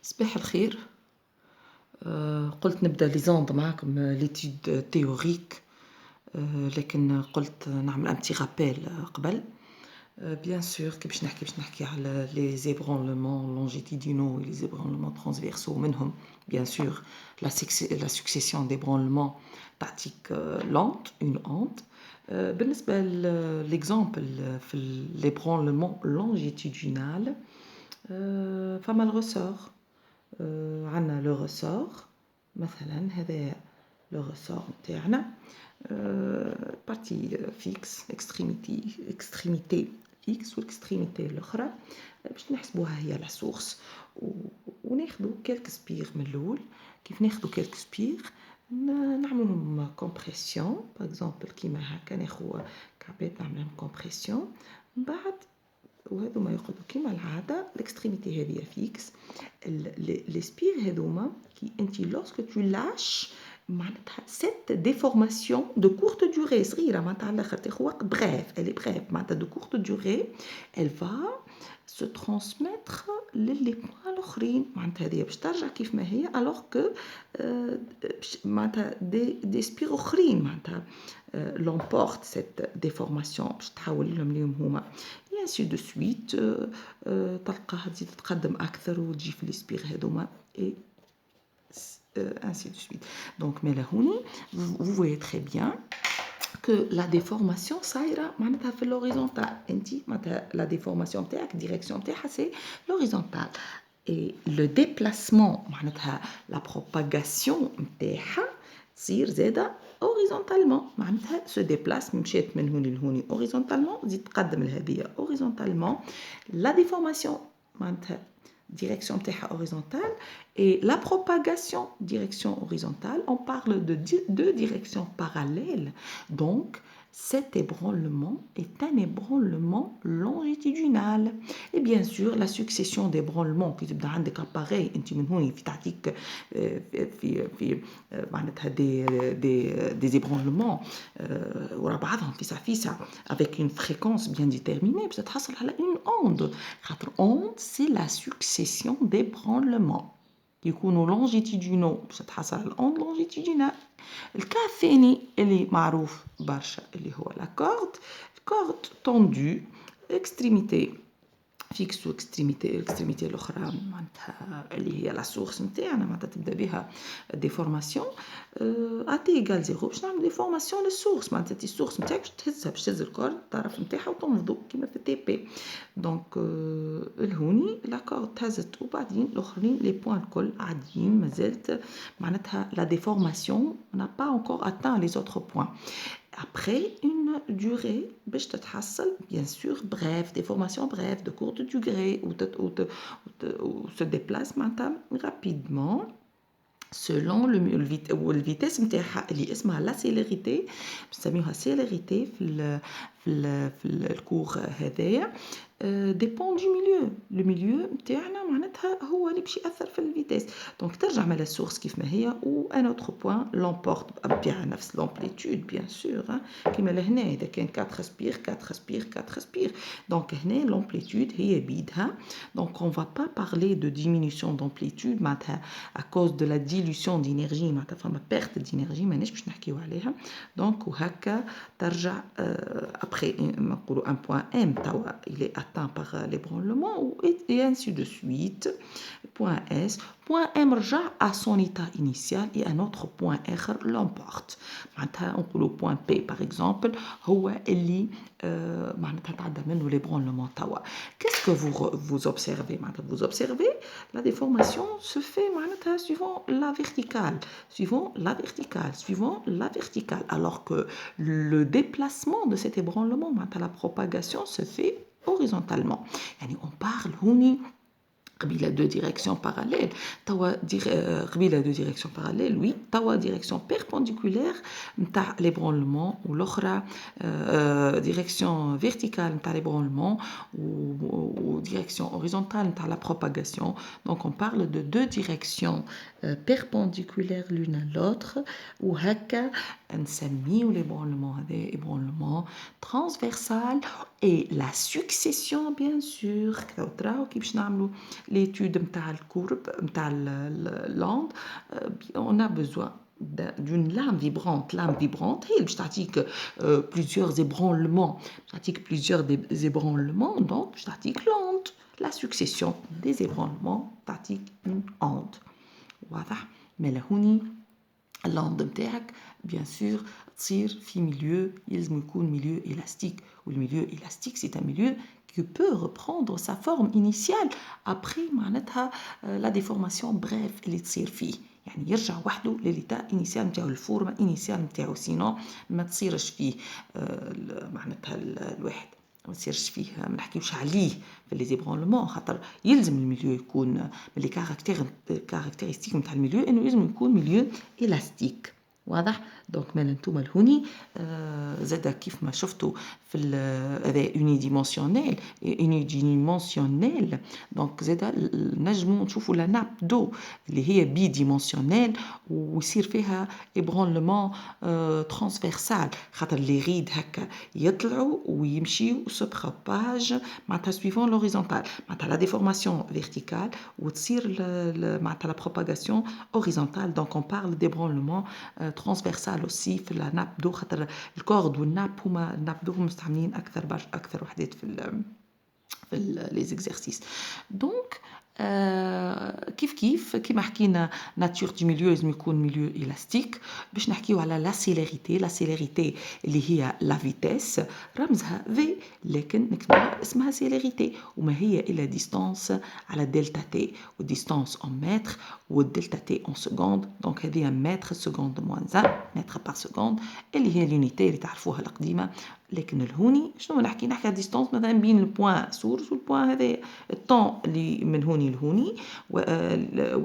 صباح الخير. قلت نبدأ ليزوند معاكم ليتيود تhéorique. لكن قلت نعمل un petit rappel قبل. Bien sûr كي باش نحكي على les ébranlements longitudinaux et les ébranlements transversaux منهم bien sûr la succession d'ébranlements تعطيك lente, une onde. بالنسبة l'exemple في l'ébranlement longitudinal فما الرسور. عنا لو رسور مثلا هذا لو رسور نتاعنا بارتي فيكس اكستريميتي فيكس والاكستريميتي الاخرى باش نحسبوها هي لا سورس وناخذوا كلك سبير من الاول. كيف ناخذوا كلك سبير نعملهم كومبريسيون باغ اكزومبل كيما هكا ناخذ كعبات نعملهم كومبريسيون من بعد وهذوما يقعدوا كيما العاده الاكستريميتي هذه فيكس. لي سبير هذوما كي انت لوسك تو لاش معناتها سيت ديفورماسيون دو كورت دوري صغيره معناتها على الاخر تاخذ وقت بريف الي بريف معناتها دو كورت دوري elle va se transmettre للي بوان الاخرين معناتها هذه باش ترجع كيف ما هي الوغ كو معناتها دي سبير اخرين معناتها l'emporte cette déformation باش تحول لهم ليهم هما et ainsi de suite. تلقاها تزيد تتقدم اكثر وتجي في لي سبير هذوما et ainsi de suite. Donc mais là vous voyez très bien que la déformation صايره معناتها في l'horizontale. انت معناتها la déformation نتاعك الديريكسيون نتاعها سي l'horizontale et le déplacement معناتها la propagation نتاعها تصير زاده horizontalement معناتها se déplace مشات من هوني لهوني horizontalement تزيد تقدم لهذه horizontalement. la déformation معناتها direction نتاعها horizontale et la propagation direction horizontale. On parle de deux directions parallèles. Donc cet ébranlement est un ébranlement longitudinal. Et bien sûr la succession d'ébranlements qui تبدا عندك appareil انت من هون في تعطيك في معناتها des ébranlements ورا بعضهم فيسع avec une fréquence bien déterminée باش تحصل على une onde. خاطر onde c'est la succession d'ébranlements يكونوا longitudinaux باش تحصل على الأوند longitudinal. الكا الثاني اللي معروف برشا اللي هو لا كورد توندو اكستريميتي فيكس واكستريميتي الاخرى معناتها اللي هي لا سورس نتاعنا معناتها تبدا بها ديفورماسيون اتي ايكال زيرو باش نعمل ديفورماسيون للسورس معناتها السورس نتاعك باش تهزها باش تهز الكورد الطرف نتاعها وتنفضو كيما في التي بي. دونك الهوني لاكورد تهزت وبعدين الاخرين لي بوين الكل عاديين مازالت معناتها لا ديفورماسيون n'a pas encore atteint les autres points. Après une durée باش تتحصل bien sûr bref déformation bref de courte durée ou se déplace معناتها rapidement selon le vitesse نتاعها اللي اسمها لا سيليريتي بنسميوها سيليريتي في الكور هذايا dépend du milieu. le milieu نتاعنا معناتها هو اللي باش يأثر في الفيتاس. دونك ترجع من السورس كيف ما هي و ان اوتر بوين لومبورت بها نفس لومبليتود بيان سور كيما لهنا اذا كان 4 سبير 4 سبير 4 سبير دونك هنا لومبليتود هي بيدها. دونك on va pas parler de diminution d'amplitude معناتها à cause de la dilution d'énergie معناتها فما perte d'énergie ماناش باش نحكيو عليها. دونك وهكا ترجع après نقولوا un point M توا il est atteint par l'ébranlement et ainsi de suite. Point S, point M رجع à son état initial et un autre point آخر l'emporte. معناتها نقولوا point P par exemple هو اللي معناتها تعدى منه l'ébranlement توا. Qu'est-ce que vous observez معناتها vous observez la déformation se fait معناتها suivant la verticale alors que le déplacement de cet ébranlement معناتها la propagation se fait horizontalement. يعني on parle هوني قبيله دو ديريكسيون باراليل توا قبيله دو ديريكسيون باراليل وي توا ديريكسيون بيربونديكولير نتاع ليبرونلمون والاخرى ديريكسيون فيرتيكال نتاع ليبرونلمون و ديريكسيون هوريزونتال نتاع لا بروباغاسيون. دونك on parle de deux directions perpendiculaires l'une à l'autre وهكا نسميو ليبرونلمون هذا ébranlement transversal et la succession bien sûr تراو كي باش نعملو l'étude نتاع الكورب نتاع l'onde, on a besoin d'une lame vibrante. Lame vibrante هي اللي باش تعطيك plusieurs ébranlements, باش تعطيك plusieurs ébranlements, donc باش تعطيك l'onde. La succession des ébranlements تعطيك une onde. واضح؟ مالا هوني l'onde نتاعك bien sûr تصير في milieu يلزم يكون milieu élastique. والمilieu élastique c'est un milieu qui peut reprendre sa forme initiale après معناتها la déformation bref اللي تصير فيه. يعني يرجع وحده لليتا انيسيال نتاعو الفورما انيسيال نتاعو سينو ما تصيرش فيه معناتها الواحد ما تصيرش فيه ما نحكيوش عليه في لي زيبرونلمون خاطر يلزم الميليو يكون من لي كاركتيرستيك نتاع الميليو انه يلزم يكون ميليو الاستيك. واضح؟ دونك مالا نتوما لهوني زادا كيف ما شفتوا في هذا اوني ديمونسيونيل دونك زادا نجمو نشوفوا لا ناب دو اللي هي بي ديمونسيونيل ويصير فيها ابرونلمون ترانسفيرسال خاطر لي ريد هكا يطلعوا ويمشيو سو بروباج معناتها سويفون لوريزونتال معناتها لا ديفورماسيون فيرتيكال وتصير معناتها لا بروباغاسيون هوريزونتال. دونك اون بارل ديبرونلمون ترانسفيرسال aussi في la nappe d'eau خاطر الكورد والناب هما الناب d'eau مستعملين أكثر وحدات في les exercices. Donc كيف كيما حكينا ناتور دي ميليو لازم يكون ميليو إلاستيك. باش نحكيو على لا سيليريتي اللي هي لا فيتيس رمزها في لكن نكتبها اسمها سيليريتي وما هي إلا ديستانس على دلتا تي والديستانس en متر والدلتا تي en سكوند. دونك هذه متر سكوند موان 1 متر بار سكوند اللي هي لونيتي اللي تعرفوها القديمة. لكن الهوني شنو نحكي على ديستانس مثلا بين البوان سورس والبوان هذا الطون اللي من هوني لهوني